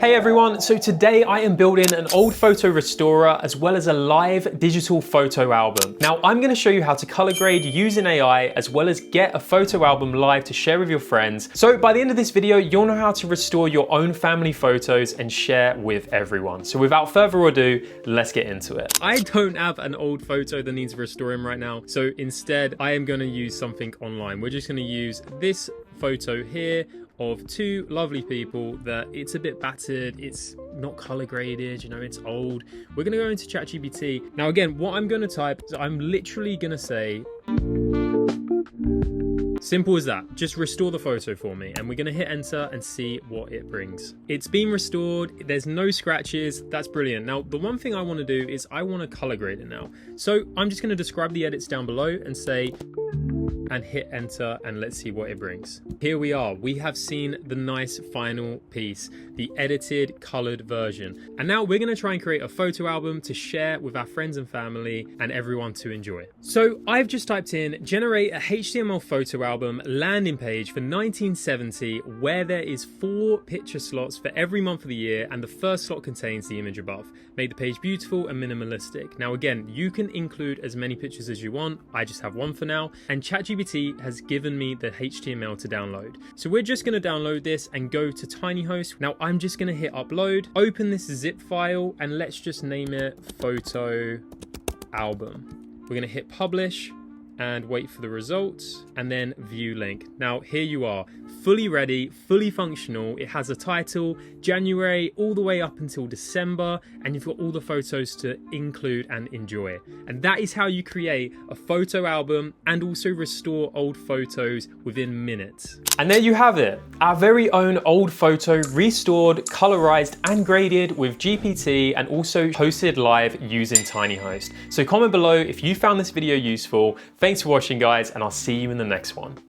Hey everyone, so today I am building an old photo restorer as well as a live digital photo album. Now I'm going to show you how to color grade using AI as well as get a photo album live to share with your friends. So by the end of this video, you'll know how to restore your own family photos and share with everyone. So without further ado, let's get into it. I don't have an old photo that needs restoring right now. So instead, I am going to use something online. We're just going to use this photo here of two lovely people that it's a bit battered, it's not color graded, you know, it's old. We're gonna go into ChatGPT. Now again, what I'm gonna type is I'm literally gonna say, simple as that, just restore the photo for me. And we're gonna hit enter and see what it brings. It's been restored, there's no scratches, that's brilliant. Now, the one thing I wanna do is I wanna color grade it now. So I'm just gonna describe the edits down below and say, and hit enter and let's see what it brings. Here we are, we have seen the nice final piece, the edited colored version. And now we're gonna try and create a photo album to share with our friends and family and everyone to enjoy. So I've just typed in, generate a HTML photo album landing page for 1970 where there is 4 picture slots for every month of the year and the first slot contains the image above. Make the page beautiful and minimalistic. Now again, you can include as many pictures as you want. I just have one for now. And ChatGPT has given me the HTML to download. So we're just going to download this and go to TinyHost. Now I'm just going to hit upload, open this zip file, and let's just name it photo album. We're going to hit publish and wait for the results and then view link. Now here you are, fully ready, fully functional. It has a title, January all the way up until December, and you've got all the photos to include and enjoy. And that is how you create a photo album and also restore old photos within minutes. And there you have it, our very own old photo restored, colorized and graded with GPT and also posted live using TinyHost. So comment below if you found this video useful. Thanks for watching guys, and I'll see you in the next one.